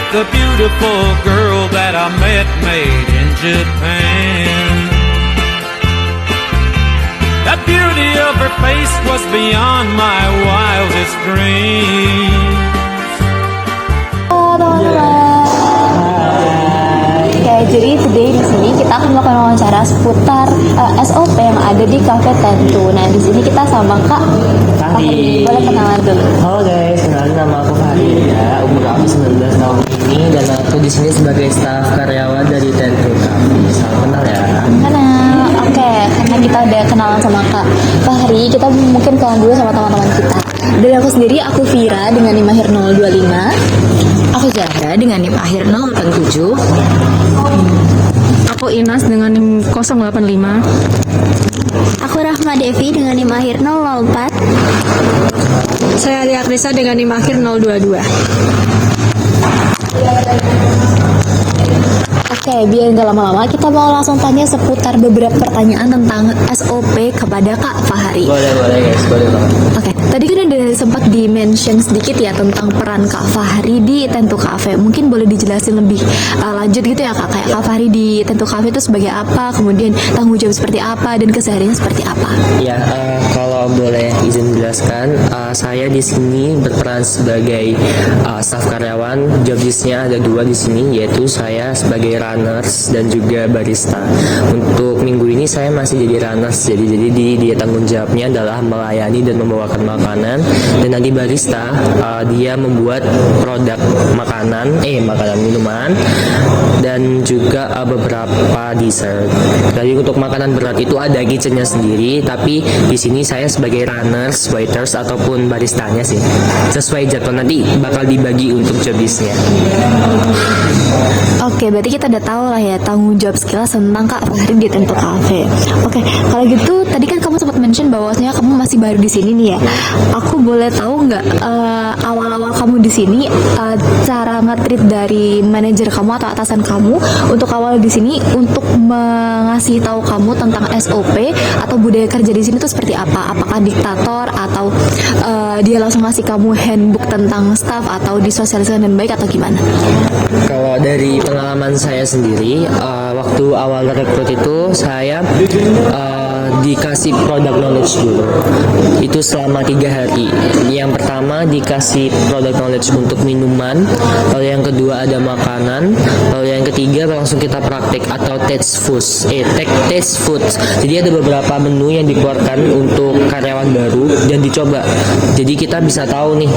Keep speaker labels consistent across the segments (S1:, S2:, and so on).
S1: the beautiful girl that I met made in Japan. The beauty of her face was beyond my wildest dreams.
S2: Jadi today di sini kita akan melakukan wawancara seputar SOP yang ada di Cafe Tentu. Nah di sini kita sama Kak Fahri. Boleh kenalan dulu.
S3: Halo guys, kenalin nama aku Fahri ya. Umur aku 19 tahun ini dan aku di sini sebagai staf karyawan dari Tentu Cafe. Salam kenal ya.
S2: Kenal. Oke, karena kita udah kenalan sama Kak Fahri, kita mungkin kenalan dulu sama teman-teman kita. Dari aku sendiri, aku Vira dengan NIM akhir 025.
S4: Aku Zahra dengan NIM akhir 087. Aku Inas dengan NIM 085.
S2: Aku Rahma Devi dengan NIM akhir 004.
S4: Saya Alia Krisa dengan NIM akhir 022.
S2: Oke, biar nggak lama-lama, kita mau langsung tanya seputar beberapa pertanyaan tentang SOP kepada Kak Fahri.
S3: Boleh guys, boleh banget.
S2: Oke, tadi kan udah sempat di-mention sedikit ya tentang peran Kak Fahri di Tentu Cafe. Mungkin boleh dijelasin lebih lanjut gitu ya Kak, kayak Kak Fahri di Tentu Cafe itu sebagai apa, kemudian tanggung jawab seperti apa, dan kesehariannya seperti apa?
S3: Ya, kalau boleh izin jelaskan, saya di sini berperan sebagai staf karyawan. Job desk-nya ada 2 di sini, yaitu saya sebagai runners dan juga barista. Untuk minggu ini saya masih jadi runners, jadi dia tanggung jawabnya adalah melayani dan membawakan makanan, dan nanti barista dia membuat produk makanan minuman dan juga beberapa dessert. Jadi untuk makanan berat itu ada kitchennya sendiri, tapi di sini saya sebagai runners, waiters ataupun baristanya sih. Sesuai jadwal nanti bakal dibagi untuk job desk-nya.
S2: Oke, berarti kita udah tahu lah ya tanggung jawab sekilas tentang Kak Fahri di Tentu Cafe. Oke, kalau gitu tadi kan kamu sempat mention bahwasanya kamu masih baru di sini nih ya. Aku boleh tahu nggak awal-awal kamu di sini cara nge-treat dari manajer kamu atau atasan kamu untuk awal di sini untuk mengasih tahu kamu tentang SOP atau budaya kerja di sini tuh seperti apa? Apakah diktator atau dia langsung ngasih kamu handbook tentang staff atau disosialisasikan dengan baik atau gimana?
S3: Kalau dari pengalaman saya sendiri, waktu awal rekrut itu saya dikasih product knowledge dulu. Itu selama 3 hari. Yang pertama dikasih product knowledge untuk minuman, lalu yang kedua ada makanan, lalu yang ketiga langsung kita praktek atau taste foods. Jadi ada beberapa menu yang dikeluarkan untuk karyawan baru dan dicoba. Jadi kita bisa tahu nih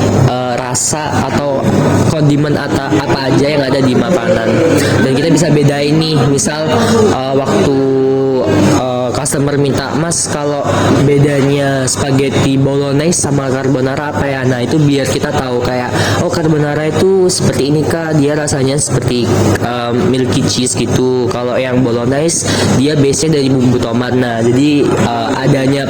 S3: rasa atau kondimen atau apa aja yang ada di makanan, dan kita bisa bedain nih, misal waktu customer minta, "Mas, kalau bedanya spaghetti bolognese sama carbonara apa ya?" Nah, itu biar kita tahu kayak, oh carbonara itu seperti ini Kak, dia rasanya seperti milky cheese gitu. Kalau yang bolognese dia base-nya dari bumbu tomat. Nah, jadi adanya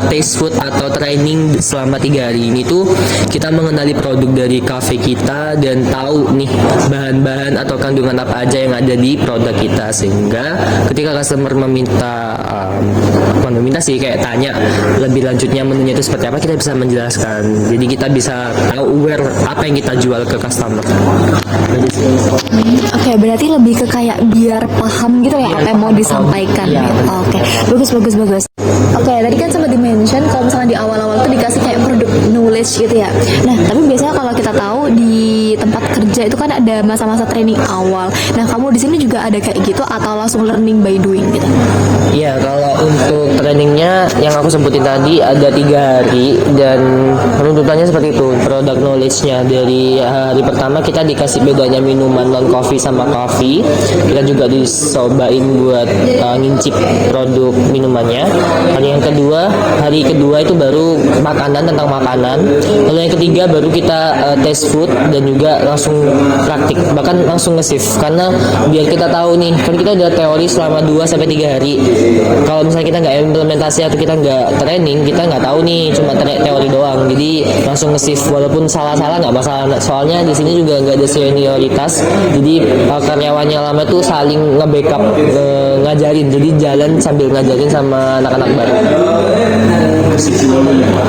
S3: taste food atau training selama 3 hari ini tuh kita mengenali produk dari cafe kita dan tahu nih bahan-bahan atau kandungan apa aja yang ada di produk kita, sehingga ketika customer meminta kayak tanya lebih lanjutnya menunya itu seperti apa, kita bisa menjelaskan. Jadi kita bisa tahu aware apa yang kita jual ke customer.
S2: Oke, berarti lebih ke kayak biar paham gitu ya apa yang mau disampaikan.
S3: Ya.
S2: Oke, bagus. Oke, tadi kan sempat di-mention kalau misalnya di awal-awal tuh dikasih kayak produk knowledge gitu ya. Nah, tapi biasanya kalau kita tahu di tempat kerja itu kan ada masa-masa training awal. Nah, kamu di sini juga ada kayak gitu atau langsung learning by doing gitu?
S3: Iya, kalau untuk trainingnya yang aku sebutin tadi ada 3 hari dan runtutannya seperti itu. Product knowledge-nya dari hari pertama kita dikasih bedanya minuman non coffee sama coffee. Kita juga disobain buat ngincip produk minumannya. Hari kedua itu baru makanan, tentang makanan. Lalu yang ketiga baru kita taste food dan juga langsung praktik, bahkan langsung nge-shift, karena biar kita tahu nih, kan kita udah teori selama 2-3 hari. Kalau misalnya kita nggak implementasi atau kita nggak training, kita nggak tahu nih, cuma teori doang. Jadi langsung nge-shift, walaupun salah-salah nggak masalah. Soalnya di sini juga nggak ada senioritas, jadi karyawannya lama tuh saling nge-backup ngajarin. Jadi jalan sambil ngajarin sama anak-anak baru.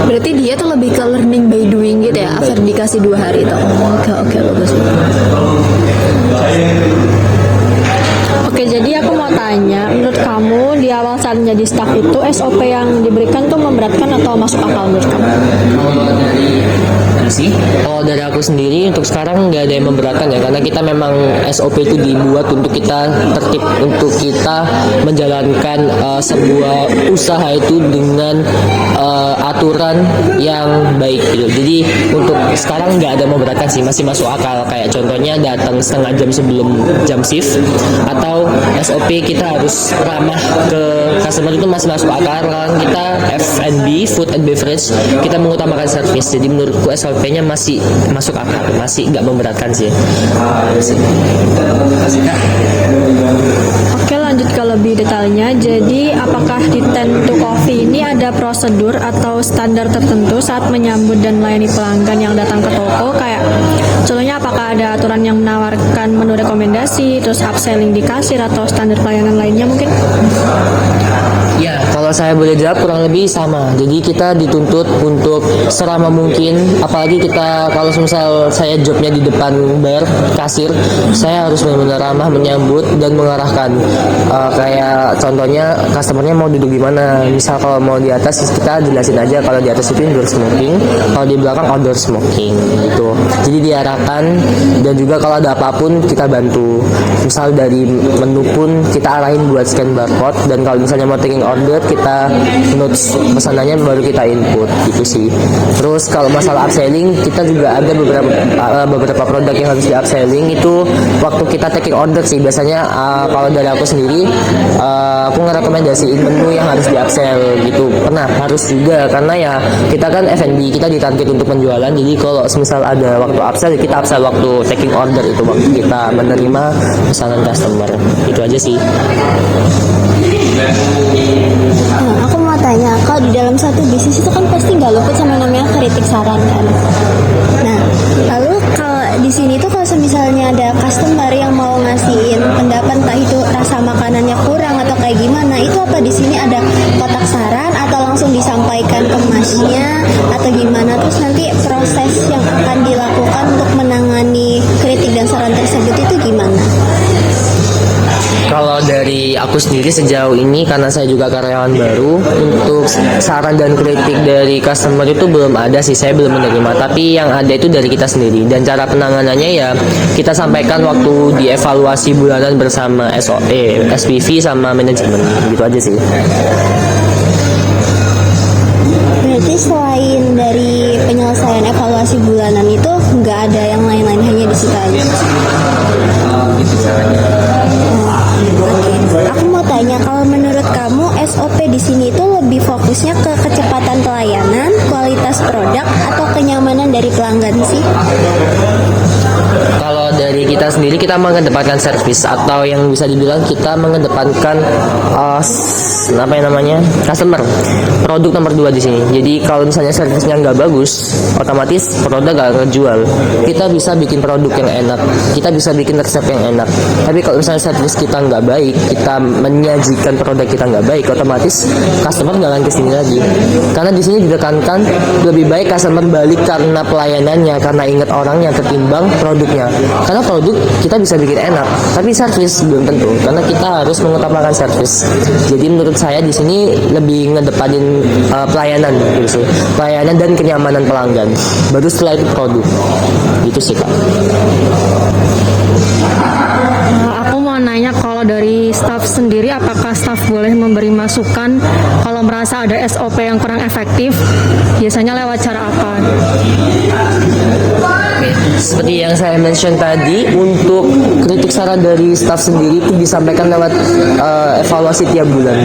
S2: Berarti dia tuh lebih ke learning by doing gitu ya, after dikasih 2 hari itu. Oke, bagus.
S4: jadi staff itu SOP yang diberikan tuh memberatkan atau masuk akal menurut kamu?
S3: Kalau dari aku sendiri untuk sekarang nggak ada yang memberatkan ya, karena kita memang SOP itu dibuat untuk kita tertib, untuk kita menjalankan sebuah usaha itu dengan aturan yang baik gitu. Jadi untuk sekarang nggak ada memberatkan sih, masih masuk akal. Kayak contohnya datang setengah jam sebelum jam shift, atau SOP kita harus ramah ke customer itu masih masuk akal. Kan kita F&B, food and beverage, kita mengutamakan service. Jadi menurutku SOP-nya masih masuk akal, masih nggak memberatkan sih.
S4: Oke, lanjut ke lebih detailnya. Jadi apakah di Tend to Coffee ini ada prosedur atau standar tertentu saat menyambut dan melayani pelanggan yang datang ke toko? Kayak contohnya apakah ada aturan yang menawarkan menu rekomendasi, terus upselling di kasir, atau standar pelayanan lainnya mungkin?
S3: Ya, kalau saya boleh jawab kurang lebih sama. Jadi kita dituntut untuk seramah mungkin, apalagi kita kalau misal saya jobnya di depan bar, kasir, saya harus benar-benar ramah menyambut dan mengarahkan. Kayak contohnya customernya mau duduk di mana. Misal kalau mau di atas kita jelasin aja kalau di atas itu indoor smoking, kalau di belakang outdoor smoking gitu. Jadi diarahkan, dan juga kalau ada apapun kita bantu. Misal dari menu pun kita arahin buat scan barcode, dan kalau misalnya mau taking order kita notes pesanannya baru kita input gitu sih. Terus kalau masalah upselling, kita juga ada beberapa produk yang harus di upselling. Itu waktu kita taking order sih biasanya. Kalau dari aku sendiri, aku ngerekomendasiin menu yang harus di upsell gitu. Pernah harus juga, karena ya kita kan F&B, kita ditarget untuk penjualan. Jadi kalau misal ada waktu upsell, kita upsell waktu taking order, itu waktu kita menerima pesanan customer. Itu aja sih.
S2: Nah, aku mau tanya, kalau di dalam satu bisnis itu kan pasti nggak luput sama namanya kritik saran kan. Nah, lalu kalau di sini tuh kalau misalnya ada customer yang mau ngasihin pendapat entah itu rasa makanannya kurang atau kayak gimana, itu apa di sini ada kotak saran atau langsung disampaikan ke masnya atau gimana? Terus nanti proses yang akan dilakukan untuk menangani kritik dan saran tersebut itu gimana?
S3: Kalau dari aku sendiri sejauh ini, karena saya juga karyawan baru, untuk saran dan kritik dari customer itu belum ada sih, saya belum menerima. Tapi yang ada itu dari kita sendiri, dan cara penanganannya ya kita sampaikan waktu dievaluasi bulanan bersama SPV sama manajemen, gitu aja sih.
S2: Berarti selain dari penyelesaian evaluasi bulanan itu nggak ada yang lain-lain, hanya di situ aja. Oke. Aku mau tanya, kalau menurut kamu SOP di sini itu lebih fokusnya ke kecepatan pelayanan, kualitas produk, atau kenyamanan dari pelanggan sih?
S3: Kalau dari kita sendiri, kita mengedepankan servis, atau yang bisa dibilang kita mengedepankan apa yang namanya customer, produk nomor 2 di sini. Jadi kalau misalnya servisnya nggak bagus, otomatis produk nggak ngejual. Kita bisa bikin produk yang enak, kita bisa bikin resep yang enak, tapi kalau misalnya servis kita nggak baik, kita menyajikan produk kita nggak baik, otomatis customer nggak akan kesini lagi. Karena di sini ditekankan lebih baik customer balik karena pelayanannya, karena ingat orangnya, ketimbang produknya. Karena produk kita bisa bikin enak, tapi servis belum tentu, karena kita harus mengutamakan servis. Jadi menurut saya di sini lebih ngedepanin pelayanan gitu sih, pelayanan dan kenyamanan pelanggan. Baru setelah itu produk. Gitu sih Kak.
S4: Aku mau nanya, kalau dari staff sendiri, apakah staff boleh memberi masukan kalau merasa ada SOP yang kurang efektif? Biasanya lewat cara apa?
S3: Seperti yang saya mention tadi, untuk kritik saran dari staff sendiri itu disampaikan lewat evaluasi tiap bulan.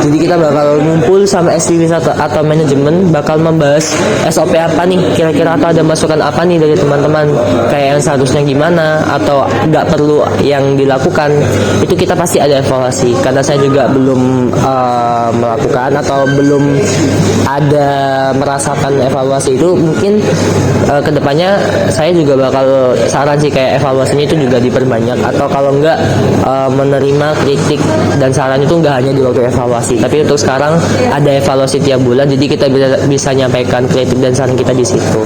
S3: Jadi kita bakal ngumpul sama SPV atau manajemen, bakal membahas SOP apa nih, kira-kira atau ada masukan apa nih dari teman-teman, kayak yang seharusnya gimana atau nggak perlu yang dilakukan. Itu kita pasti ada evaluasi. Karena saya juga belum melakukan atau belum ada merasakan evaluasi itu, mungkin kedepannya saya juga bakal saran sih kayak evaluasinya itu juga diperbanyak, atau kalau enggak menerima kritik dan saran itu enggak hanya di waktu evaluasi, tapi untuk sekarang ada evaluasi tiap bulan, jadi kita bisa nyampaikan kritik dan saran kita di situ.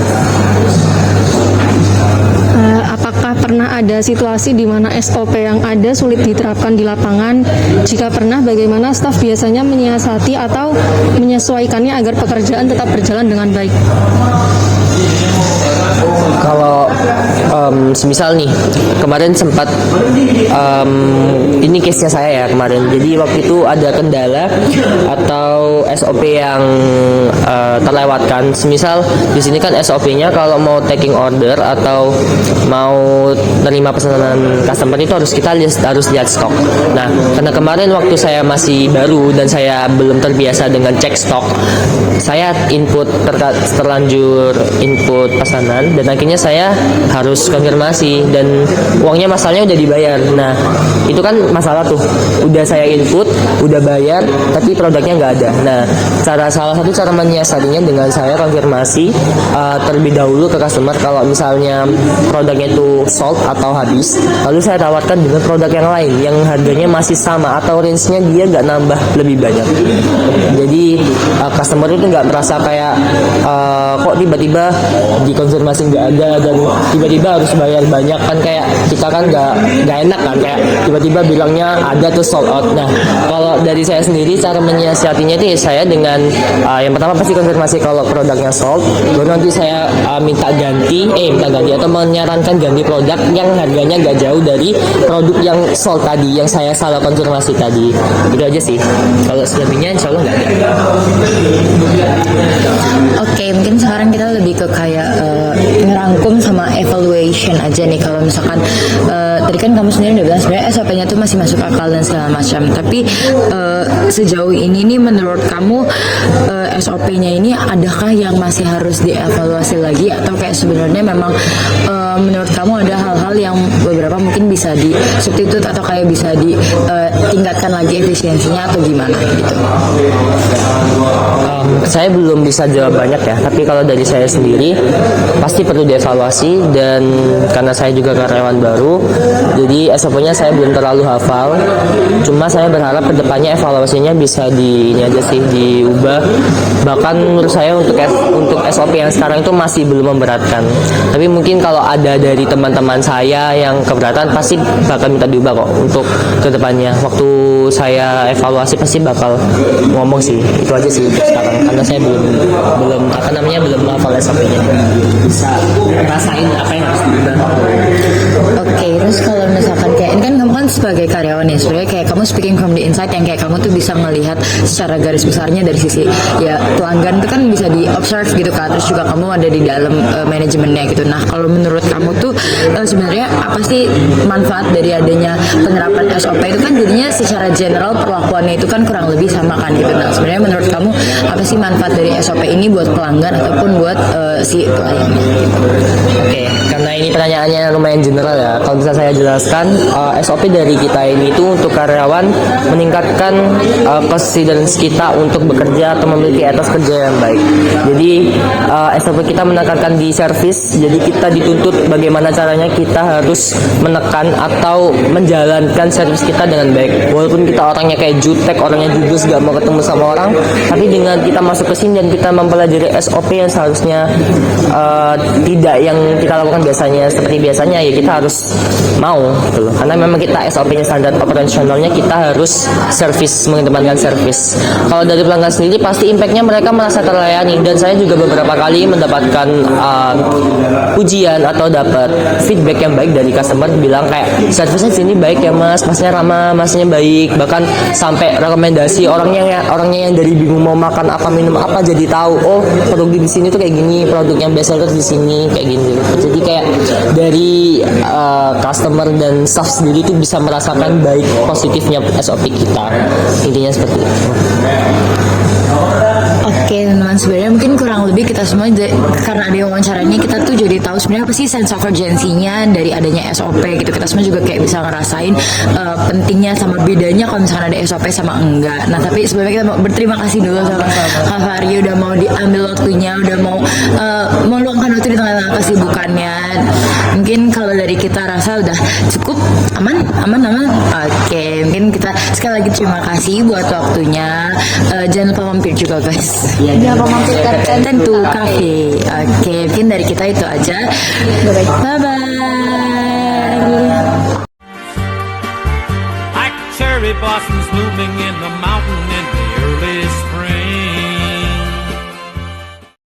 S4: Apakah pernah ada situasi di mana SOP yang ada sulit diterapkan di lapangan? Jika pernah, bagaimana staf biasanya menyiasati atau menyesuaikannya agar pekerjaan tetap berjalan dengan baik?
S3: Kalau semisal nih kemarin sempat ini case-nya saya ya kemarin. Jadi waktu itu ada kendala atau SOP yang terlewatkan. Semisal di sini kan SOP-nya kalau mau taking order atau mau terima pesanan customer itu harus lihat stok. Nah, karena kemarin waktu saya masih baru dan saya belum terbiasa dengan cek stok, saya terlanjur input pesanan dan akhirnya saya harus konfirmasi dan uangnya masalahnya udah dibayar. Nah, itu kan masalah tuh, udah saya input, udah bayar tapi produknya nggak ada. Nah, salah satu cara menyiasatinya dengan saya konfirmasi terlebih dahulu ke customer kalau misalnya produknya itu sold atau habis, lalu saya tawarkan dengan produk yang lain yang harganya masih sama atau range-nya dia nggak nambah lebih banyak. Jadi customer itu nggak merasa kayak kok tiba-tiba dikonfirmasi nggak ada dan tiba-tiba harus bayar banyak, kan kayak kita kan nggak enak kan, kayak tiba-tiba bilangnya ada tuh sold out. Nah, kalau dari saya sendiri cara menyiasatinya itu saya dengan yang pertama pasti konfirmasi kalau produknya sold, baru nanti saya minta ganti atau menyarankan ganti produk yang harganya nggak jauh dari produk yang sold tadi yang saya salah konfirmasi tadi. Itu aja sih. Kalau selebihnya insya Allah nggak ada.
S2: Oke, mungkin sekarang kita lebih ke kayak ngerangkum sama evaluation aja nih. Kalau misalkan tadi kan kamu sendiri udah bilang sebenarnya SOP-nya tuh masih masuk akal dan segala macam, tapi sejauh ini nih menurut kamu SOP-nya ini adakah yang masih harus dievaluasi lagi, atau kayak sebenarnya memang menurut kamu ada hal-hal yang beberapa mungkin bisa di substitute atau kayak bisa ditingkatkan lagi efisiensinya atau gimana gitu?
S3: Saya belum bisa jawab banyak ya, tapi kalau dari saya sendiri pasti perlu dievaluasi, dan karena saya juga karyawan baru jadi SOP-nya saya belum terlalu hafal, cuma saya berharap kedepannya evaluasinya bisa diubah. Bahkan menurut saya untuk SOP yang sekarang itu masih belum memberatkan, tapi mungkin kalau ada dari teman-teman saya yang keberatan pasti bakal minta diubah kok untuk kedepannya. Waktu saya evaluasi pasti bakal ngomong sih. Itu aja sih untuk sekarang, karena saya belum hafal SOP-nya, bisa ngerasain apa yang harus diubah.
S2: Oke, terus kalau misalkan kayak ini kan kamu kan sebagai karyawan ya, sebenarnya kayak kamu speaking from the inside yang kayak kamu tuh bisa melihat secara garis besarnya dari sisi ya pelanggan itu kan bisa di observe gitu kan, terus juga kamu ada di dalam manajemennya gitu. Nah, kalau menurut kamu tuh sebenarnya apa sih manfaat dari adanya penerapan SOP itu? Kan jadinya secara general perlakuannya itu kan kurang lebih sama kan gitu. Nah, sebenarnya menurut kamu apa sih manfaat dari SOP ini buat pelanggan ataupun buat si pelayannya?
S3: Oke, karena ini pertanyaannya lumayan general ya. Kalau bisa saya jelaskan, SOP dari kita ini itu untuk karyawan meningkatkan confidence kita untuk bekerja atau memiliki etos kerja yang baik. Jadi SOP kita menekankan di service, jadi kita dituntut bagaimana caranya kita harus menekan atau menjalankan service kita dengan baik. Walaupun kita orangnya kayak jutek, orangnya judus, gak mau ketemu sama orang, tapi dengan kita masuk ke sini dan kita mempelajari SOP yang seharusnya tidak yang kita lakukan seperti biasanya, ya kita harus mau gitu loh. Karena memang kita SOP-nya standar operasionalnya kita harus mengedepankan service. Kalau dari pelanggan sendiri pasti impact-nya mereka merasa terlayani, dan saya juga beberapa kali mendapatkan pujian atau dapat feedback yang baik dari customer, bilang kayak service-nya sini baik ya mas, masnya ramah, masnya baik, bahkan sampai rekomendasi orangnya yang dari bingung mau makan apa minum apa jadi tahu, oh produk di sini tuh kayak gini, produk yang best seller di sini kayak gini. Jadi kayak dari customer dan staff sendiri itu bisa merasakan baik positifnya SOP kita, intinya seperti itu.
S2: Oke teman-teman, sebenarnya mungkin kurang lebih kita semua karena ada wawancaranya kita tuh jadi tahu sebenarnya apa sih sense of urgency-nya dari adanya SOP gitu. Kita semua juga kayak bisa ngerasain pentingnya sama bedanya kalau misalkan ada SOP sama enggak. Nah, tapi sebelumnya kita mau berterima kasih dulu sama Kak Fahri udah mau diambil waktunya, udah mau meluangkan waktu di tengah-tengah kesibukannya. Mungkin kalau dari kita rasa udah cukup aman. Oke, mungkin kita sekali lagi terima kasih buat waktunya. Jangan lupa mampir juga guys.
S4: Jangan lupa mampir
S2: Tentu Cafe. Oke, mungkin dari kita itu aja. Bye bye.
S1: cherry blossoms blooming in the mountain in the